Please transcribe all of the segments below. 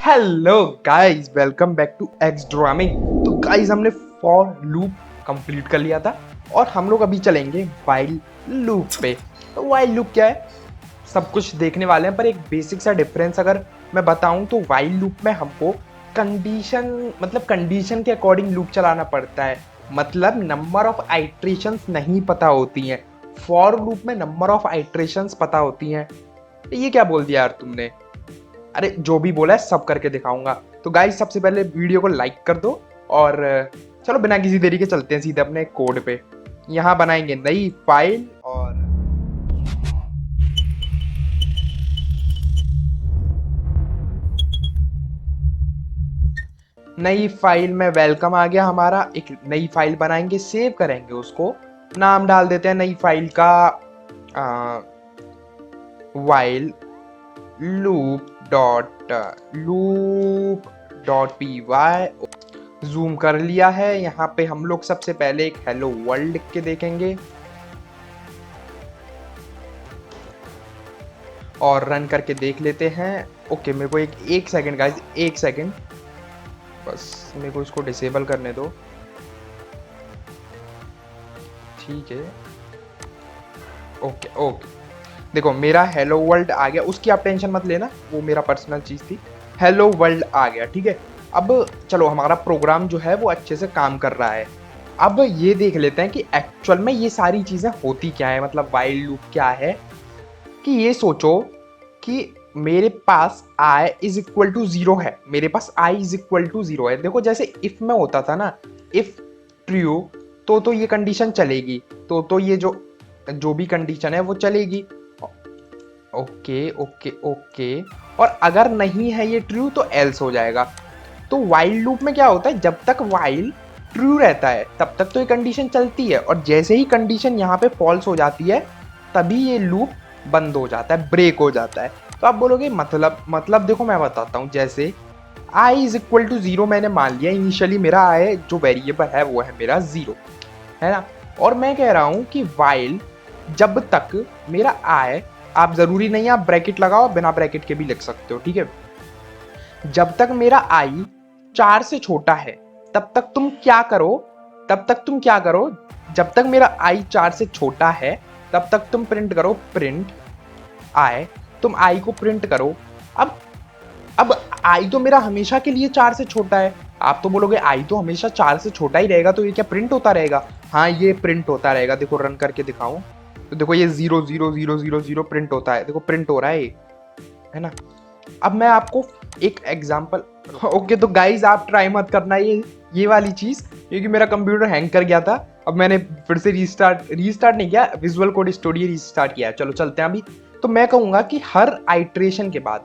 Hello guys, welcome back to X dreaming. तो guys, हमने for loop complete कर लिया था और हम लोग अभी चलेंगे वाइल लूप पे। तो वाइल लूप क्या है, सब कुछ देखने वाले हैं, पर एक बेसिक सा डिफरेंस अगर मैं बताऊं तो वाइल लूप में हमको कंडीशन के अकॉर्डिंग लूप चलाना पड़ता है। मतलब नंबर ऑफ आइट्रेशंस नहीं पता होती हैं। फॉर लूप में नंबर ऑफ आइट्रेशंस पता होती हैं। ये क्या बोल दिया यार तुमने? अरे जो भी बोला है सब करके दिखाऊंगा। तो गाइस, सबसे पहले वीडियो को लाइक कर दो और चलो बिना किसी देरी के चलते हैं सीधे अपने कोड पे। यहाँ बनाएंगे नई फाइल और नई फाइल में वेलकम आ गया हमारा। एक नई फाइल बनाएंगे, सेव करेंगे उसको। नाम डाल देते हैं नई फाइल का वाइल लूप.पी वाई। जूम कर लिया है। यहाँ पे हम लोग सबसे पहले एक हेलो वर्ल्ड लिख के देखेंगे और रन करके देख लेते हैं। ओके, मेरे को एक सेकंड गाइस, एक सेकंड बस, मेरे को इसको डिसेबल करने दो। ठीक है, ओके ओके। देखो मेरा हेलो वर्ल्ड आ गया, उसकी आप टेंशन मत लेना, वो मेरा पर्सनल चीज़ थी। हेलो वर्ल्ड आ गया, ठीक है। अब चलो, हमारा प्रोग्राम जो है वो अच्छे से काम कर रहा है। अब ये देख लेते हैं कि एक्चुअल में ये सारी चीज़ें होती क्या है, मतलब वाइल लूप क्या है। कि ये सोचो कि मेरे पास i is equal to zero है, मेरे पास i is equal to zero है। देखो जैसे इफ में होता था ना, इफ ट्रू तो ये कंडीशन चलेगी, तो ये जो जो भी कंडीशन है वो चलेगी। Okay okay okay. और अगर नहीं है ये ट्रू तो एल्स हो जाएगा। तो वाइल लूप में क्या होता है, जब तक वाइल ट्रू रहता है तब तक तो ये कंडीशन चलती है, और जैसे ही कंडीशन यहाँ पे फॉल्स हो जाती है तभी ये लूप बंद हो जाता है, ब्रेक हो जाता है। तो आप बोलोगे मतलब देखो मैं बताता हूँ। जैसे i is equal to zero मैंने मान लिया, इनिशियली मेरा i जो वेरिएबल है वो है मेरा जीरो, है ना। और मैं कह रहा हूँ कि वाइल जब तक मेरा i, आप जरूरी नहीं आप ब्रैकेट लगाओ, बिना ब्रैकेट के भी लिख सकते हो, ठीक है। जब तक मेरा i 4 से छोटा है तब तक तुम क्या करो, जब तक मेरा i 4 से छोटा है तब तक तुम प्रिंट करो, प्रिंट i। तुम i को प्रिंट करो। अब i तो मेरा हमेशा के लिए 4 से छोटा है। आप तो बोलोगे i तो हमेशा 4 से छोटा ही रहेगा, तो ये क्या प्रिंट होता रहेगा? हाँ, ये प्रिंट होता रहेगा। देखो रन करके दिखाऊं तो देखो ये 0 0 0 0 0 प्रिंट होता है। देखो प्रिंट हो रहा है ना। अब मैं आपको एक एग्जांपल ओके, तो गाइज आप ट्राई मत करना ये वाली चीज, क्योंकि मेरा कंप्यूटर हैंग कर गया था। अब मैंने फिर से रीस्टार्ट नहीं किया, विजुअल कोड स्टूडियो रीस्टार्ट किया। चलो चलते हैं अभी। तो मैं कहूंगा कि हर आइट्रेशन के बाद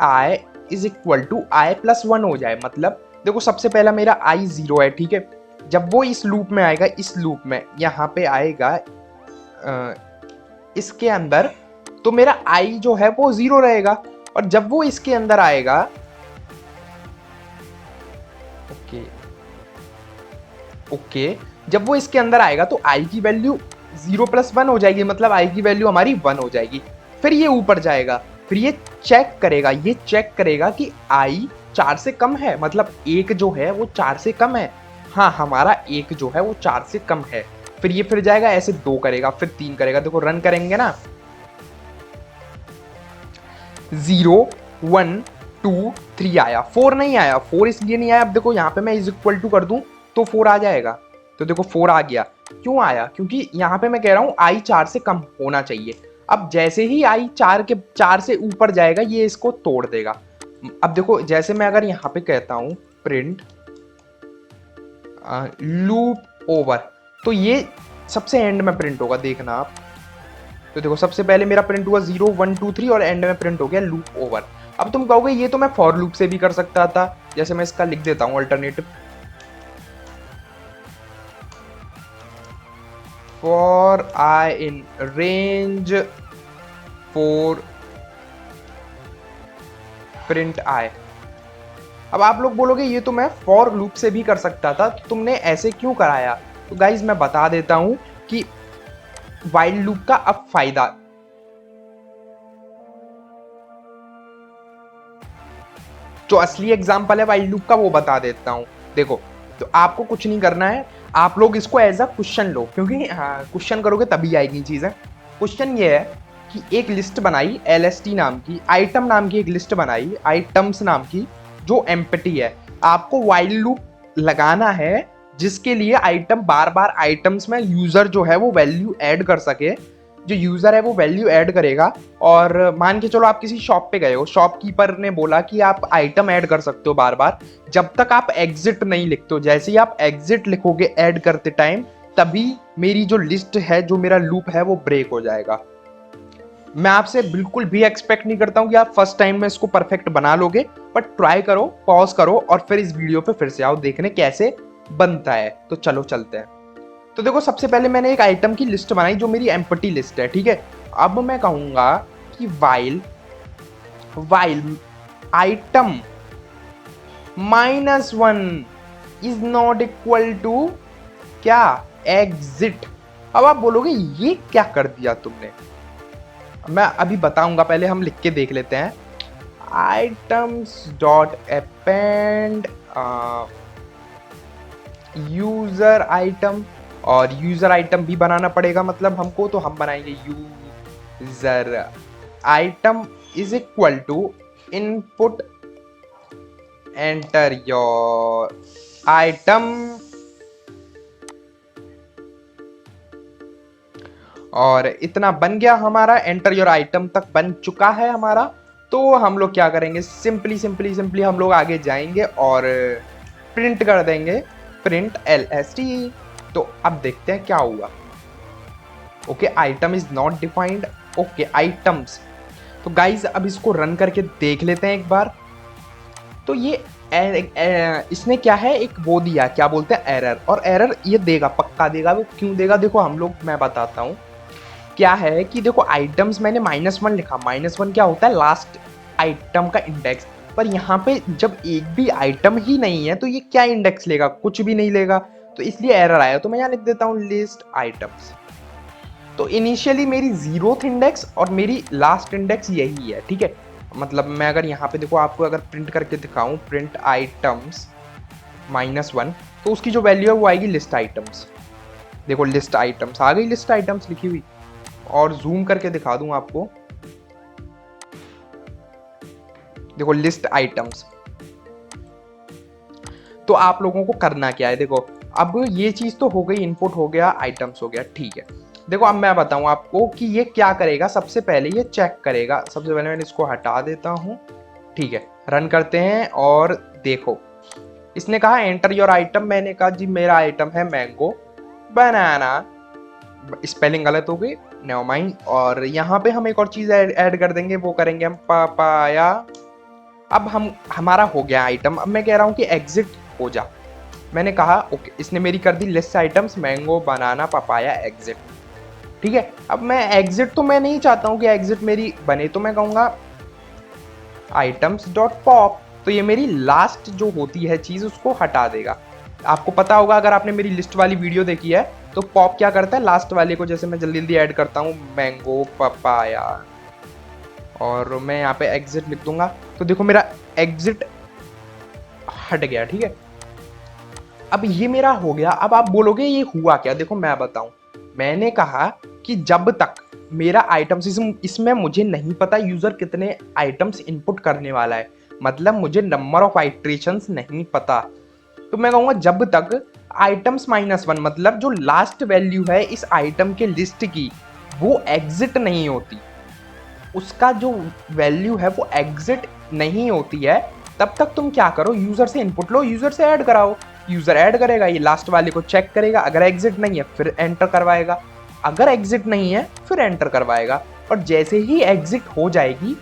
i is equal to i plus one हो जाए। मतलब देखो सबसे पहला मेरा i जीरो है, ठीक है। जब वो इस लूप में आएगा, इस लूप में यहाँ पे आएगा इसके अंदर, तो मेरा i जो है वो जीरो रहेगा। और जब वो इसके अंदर आएगा, ओके ओके, जब वो इसके अंदर आएगा तो i की वैल्यू जीरो प्लस वन हो जाएगी, मतलब i की वैल्यू हमारी वन हो जाएगी। फिर ये ऊपर जाएगा, फिर ये चेक करेगा कि i 4 से कम है, मतलब एक जो है वो 4 से कम है। हाँ, हमारा एक जो है वो 4 से कम है। फिर ये फिर जाएगा ऐसे, दो करेगा, फिर तीन करेगा। देखो रन करेंगे ना, 0 1 2 3 आया, 4 नहीं आया। 4 इसलिए नहीं आया, अब देखो यहाँ पे मैं इज इक्वल टू कर दूं तो 4 आ जाएगा। तो देखो 4 आ गया। क्यों आया? क्योंकि यहाँ पे मैं कह रहा हूँ i 4 से कम होना चाहिए। अब जैसे ही i 4 से ऊपर जाएगा ये इसको तोड़ देगा। अब देखो जैसे मैं अगर यहाँ पे कहता हूँ प्रिंट लूप ओवर, तो ये सबसे एंड में प्रिंट होगा, देखना आप। तो देखो सबसे पहले मेरा प्रिंट हुआ 0 1 2 3 और एंड में प्रिंट हो गया लूप ओवर। अब तुम कहोगे ये तो मैं फॉर लूप से भी कर सकता था। जैसे मैं इसका लिख देता हूं alternative, for i in range for print i. अब आप लोग बोलोगे ये तो मैं फॉर लूप से भी कर सकता था, तो तुमने ऐसे क्यों कराया? तो गाइज मैं बता देता हूं कि वाइल लूप का अब फायदा, जो असली एग्जाम्पल है वाइल लूप का वो बता देता हूँ। देखो, तो आपको कुछ नहीं करना है, आप लोग इसको एज अ क्वेश्चन लो, क्योंकि क्वेश्चन करोगे तभी आएगी चीज़ें। क्वेश्चन ये है कि एक लिस्ट बनाई LST नाम की, आइटम नाम की एक लिस्ट बनाई, आइटम्स नाम की, जो एम्प्टी है। आपको वाइल लूप लगाना है जिसके लिए आइटम बार बार आइटम्स में यूजर जो है वो वैल्यू ऐड कर सके। जो यूजर है वो वैल्यू ऐड करेगा, और मान के चलो आप किसी शॉप पे गए हो, शॉपकीपर ने बोला कि आप आइटम ऐड कर सकते हो बार बार, जब तक आप एग्जिट नहीं लिखते हो। जैसे ही आप एग्जिट लिखोगे ऐड करते टाइम, तभी मेरी जो लिस्ट है, जो मेरा लूप है, वो ब्रेक हो जाएगा। मैं आपसे बिल्कुल भी एक्सपेक्ट नहीं करता हूं कि आप फर्स्ट टाइम में इसको परफेक्ट बना लोगे, बट ट्राई करो, पॉज करो और फिर इस वीडियो पे फिर से आओ देखने कैसे बनता है। तो चलो चलते हैं। तो देखो, सबसे पहले मैंने एक आइटम की लिस्ट बनाई जो मेरी एम्प्टी लिस्ट है, ठीक है। अब मैं कहूंगा कि while item -1 is not equal to क्या, एग्जिट। अब आप बोलोगे ये क्या कर दिया तुमने, मैं अभी बताऊंगा, पहले हम लिख के देख लेते हैं। Items dot append user item, और यूजर आइटम भी बनाना पड़ेगा मतलब हमको, तो हम बनाएंगे user item is equal to input enter your item, और इतना बन गया हमारा, एंटर योर आइटम तक बन चुका है हमारा। तो हम लोग क्या करेंगे, सिंपली हम लोग आगे जाएंगे और प्रिंट कर देंगे, प्रिंट LST। तो अब देखते हैं क्या हुआ। Okay, item is not defined. Okay, items. तो गाइज अब इसको रन करके देख लेते हैं एक बार। तो ये इसने क्या है, एक वो दिया, क्या बोलते हैं, एरर। और एरर ये देगा, पक्का देगा। वो क्यों देगा, देखो हम लोग, मैं बताता हूँ क्या है कि देखो, आइटम्स मैंने -1 लिखा। -1 क्या होता है, लास्ट आइटम का इंडेक्स। पर यहाँ पे जब एक भी आइटम ही नहीं है तो ये क्या इंडेक्स लेगा, कुछ भी नहीं लेगा। तो इसलिए एरर आया। तो मैं यहाँ लिख देता हूँ लिस्ट आइटम्स। तो इनिशियली मेरी 0th इंडेक्स और मेरी लास्ट इंडेक्स यही है, ठीक है। मतलब मैं अगर यहाँ पे देखो, आपको अगर प्रिंट करके दिखाऊं, प्रिंट आइटम्स -1, तो उसकी जो वैल्यू है वो आएगी लिस्ट आइटम्स। देखो, लिस्ट आइटम्स आ गई, लिस्ट आइटम्स लिखी हुई। और जूम करके दिखा दूं आपको, देखो लिस्ट आइटम्स। तो आप लोगों को करना क्या है, देखो अब ये चीज तो हो गई, इनपुट हो गया, आइटम्स हो गया, ठीक है। देखो अब मैं बताऊं आपको कि ये क्या करेगा। सबसे पहले ये चेक करेगा। सबसे पहले मैंने इसको हटा देता हूं, ठीक है। रन करते हैं और देखो, इसने कहा एंटर योर आइटम। मैंने कहा जी मेरा आइटम है मैंगो बनाना, स्पेलिंग गलत हो गई, नेवर माइंड। और यहाँ पे हम एक और चीज ऐड कर देंगे, वो करेंगे हम पापाया। अब हमारा हो गया आइटम। अब मैं कह रहा हूँ कि एग्जिट हो जा। मैंने कहा ओके, इसने मेरी कर दी list items, mango banana papaya exit, ठीक है। अब मैं एग्जिट, तो मैं नहीं चाहता हूँ कि एग्जिट मेरी बने, तो मैं कहूँगा आइटम्स डॉट पॉप। तो ये मेरी लास्ट जो होती है चीज उसको हटा देगा। आपको पता होगा अगर आपने मेरी लिस्ट वाली वीडियो देखी है, तो पॉप क्या करता है, लास्ट वाले को, जैसे मैं जल्दी जल्दी ऐड करता हूँ, मैंगो पपाया, और मैं यहाँ पे एग्जिट लिख दूंगा। तो देखो मेरा एग्जिट हट गया, ठीक है। अब ये मेरा हो गया। अब आप बोलोगे ये हुआ क्या, देखो मैं बताऊं। मैंने कहा कि जब तक मेरा आइटम्स, इसमें मुझे नहीं पता यूजर कितने आइटम्स इनपुट करने वाला है, मतलब मुझे नंबर ऑफ आइट्रेशंस नहीं पता। तो मैं कहूँगा जब तक आइटम्स -1, मतलब जो लास्ट वैल्यू है इस आइटम के लिस्ट की, वो एग्जिट नहीं होती, उसका जो वैल्यू है वो एग्जिट नहीं होती है, तब तक तुम क्या करो, यूजर से इनपुट लो, यूजर से ऐड कराओ। यूजर ऐड करेगा, ये लास्ट वाले को चेक करेगा, अगर एग्जिट नहीं है फिर एंटर करवाएगा, अगर एग्जिट नहीं है फिर एंटर करवाएगा। और जैसे ही एग्जिट हो जाएगी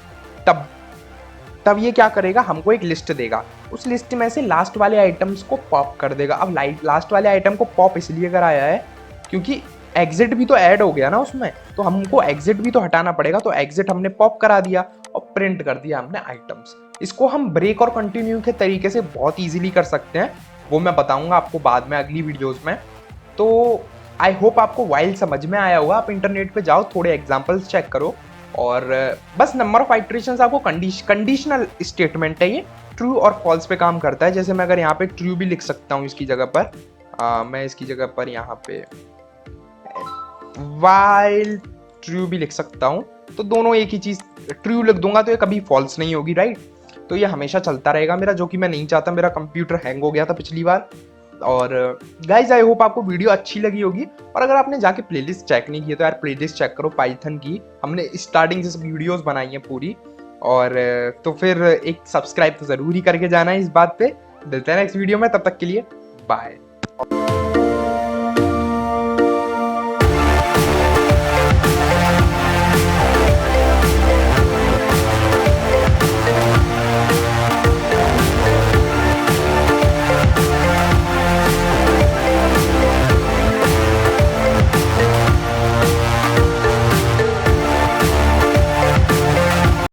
तब ये क्या करेगा, हमको एक लिस्ट देगा। उस लिस्ट में से लास्ट वाले आइटम्स को पॉप कर देगा। अब लास्ट वाले आइटम को पॉप इसलिए कराया है क्योंकि एग्जिट भी तो ऐड हो गया ना उसमें, तो हमको एग्जिट भी तो हटाना पड़ेगा। तो एग्जिट हमने पॉप करा दिया और प्रिंट कर दिया हमने आइटम्स। इसको हम ब्रेक और कंटिन्यू के तरीके से बहुत इजीली कर सकते हैं, वो मैं बताऊंगा आपको बाद में अगली वीडियोस में। तो आई होप आपको वाइल समझ में आया होगा। आप इंटरनेट पे जाओ, थोड़े एग्जांपल्स चेक करो, और बस नंबर ऑफ आइट्रेशंस आपको कंडीशनल स्टेटमेंट है ये, ट्रू और फॉल्स पे काम करता है। जैसे मैं अगर यहाँ पे ट्रू भी लिख सकता हूँ इसकी जगह पर, मैं इसकी जगह पर यहाँ पे वाइल ट्रू भी लिख सकता हूँ, तो दोनों एक ही चीज, ट्रू लिख दूंगा तो ये कभी फॉल्स नहीं होगी, राइट। तो ये हमेशा चलता रहेगा मेरा, जो कि मैं नहीं चाहता। मेरा कंप्यूटर हैंग हो गया था पिछली बार। और गाइज आई होप आपको वीडियो अच्छी लगी होगी, और अगर आपने जाके प्लेलिस्ट चेक नहीं की तो यार प्लेलिस्ट चेक करो पाइथन की, हमने स्टार्टिंग से वीडियोस बनाई हैं पूरी। और तो फिर एक सब्सक्राइब तो जरूर ही करके जाना है इस बात पे। मिलते हैं नेक्स्ट वीडियो में, तब तक के लिए बाय।